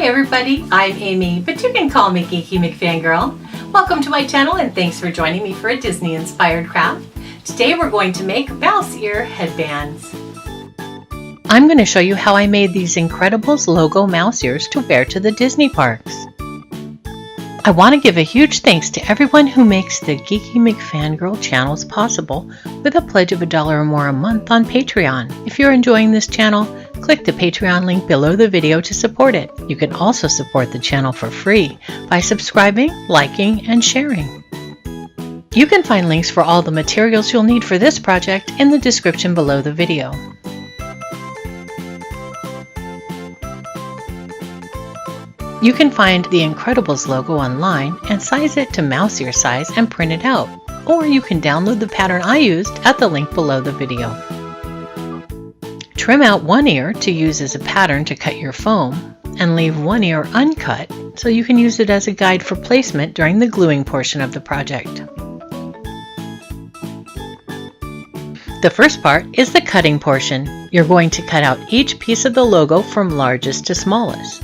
everybody, I'm Amy, but you can call me GeekyMcFangirl. Welcome to my channel and thanks for joining me for a Disney-inspired craft. Today we're going to make mouse ear headbands. I'm going to show you how I made these Incredibles logo mouse ears to wear to the Disney parks. I want to give a huge thanks to everyone who makes the GeekyMcFangirl channels possible with a pledge of $1 or more a month on Patreon. If you're enjoying this channel, click the Patreon link below the video to support it. You can also support the channel for free by subscribing, liking, and sharing. You can find links for all the materials you'll need for this project in the description below the video. You can find the Incredibles logo online and size it to mouse ear size and print it out, or you can download the pattern I used at the link below the video. Trim out one ear to use as a pattern to cut your foam, and leave one ear uncut so you can use it as a guide for placement during the gluing portion of the project. The first part is the cutting portion. You're going to cut out each piece of the logo from largest to smallest.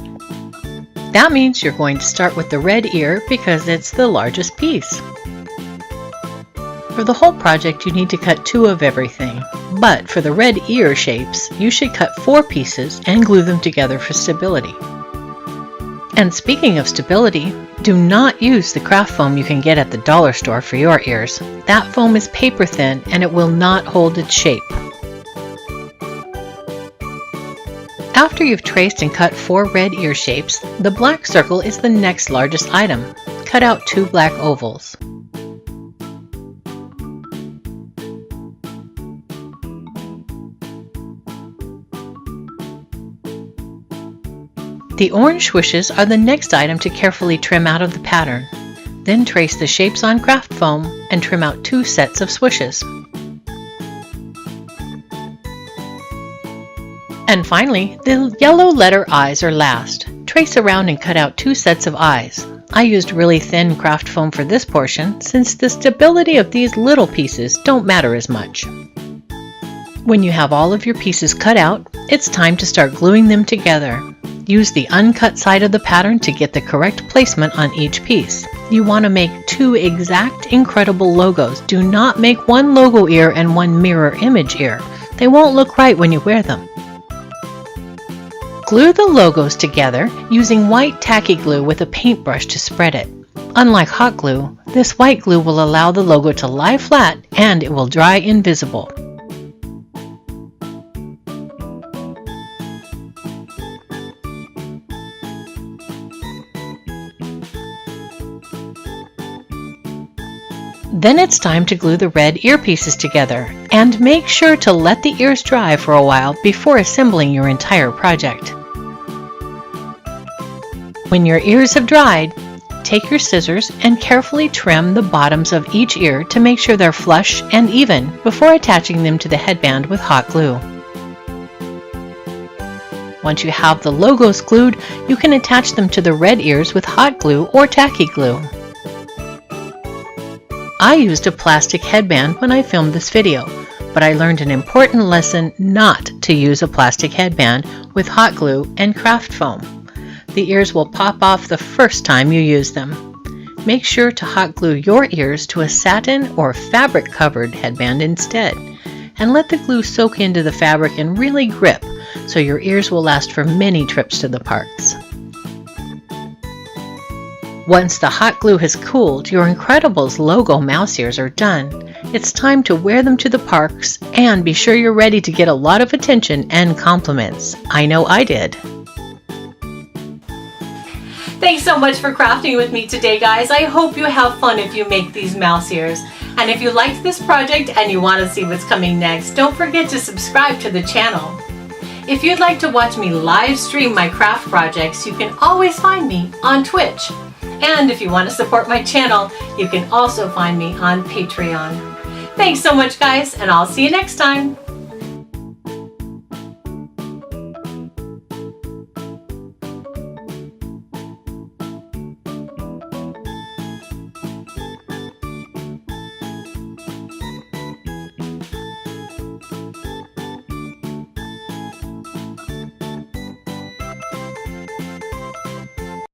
That means you're going to start with the red ear because it's the largest piece. For the whole project you need to cut 2 of everything, but for the red ear shapes you should cut 4 pieces and glue them together for stability. And speaking of stability, do not use the craft foam you can get at the dollar store for your ears. That foam is paper thin and it will not hold its shape. After you've traced and cut 4 red ear shapes, the black circle is the next largest item. Cut out 2 black ovals. The orange swishes are the next item to carefully trim out of the pattern. Then trace the shapes on craft foam and trim out 2 sets of swishes. And finally, the yellow letter eyes are last. Trace around and cut out 2 sets of eyes. I used really thin craft foam for this portion since the stability of these little pieces don't matter as much. When you have all of your pieces cut out, it's time to start gluing them together. Use the uncut side of the pattern to get the correct placement on each piece. You want to make 2 exact Incredible logos. Do not make one logo ear and one mirror image ear. They won't look right when you wear them. Glue the logos together using white tacky glue with a paintbrush to spread it. Unlike hot glue, this white glue will allow the logo to lie flat and it will dry invisible. Then it's time to glue the red ear pieces together, and make sure to let the ears dry for a while before assembling your entire project. When your ears have dried, take your scissors and carefully trim the bottoms of each ear to make sure they're flush and even before attaching them to the headband with hot glue. Once you have the logos glued, you can attach them to the red ears with hot glue or tacky glue. I used a plastic headband when I filmed this video, but I learned an important lesson not to use a plastic headband with hot glue and craft foam. The ears will pop off the first time you use them. Make sure to hot glue your ears to a satin or fabric covered headband instead, and let the glue soak into the fabric and really grip so your ears will last for many trips to the parks. Once the hot glue has cooled, your Incredibles logo mouse ears are done. It's time to wear them to the parks and be sure you're ready to get a lot of attention and compliments. I know I did. Thanks so much for crafting with me today, guys. I hope you have fun if you make these mouse ears. And if you liked this project and you want to see what's coming next, don't forget to subscribe to the channel. If you'd like to watch me live stream my craft projects, you can always find me on Twitch. And if you want to support my channel, you can also find me on Patreon. Thanks so much, guys, and I'll see you next time.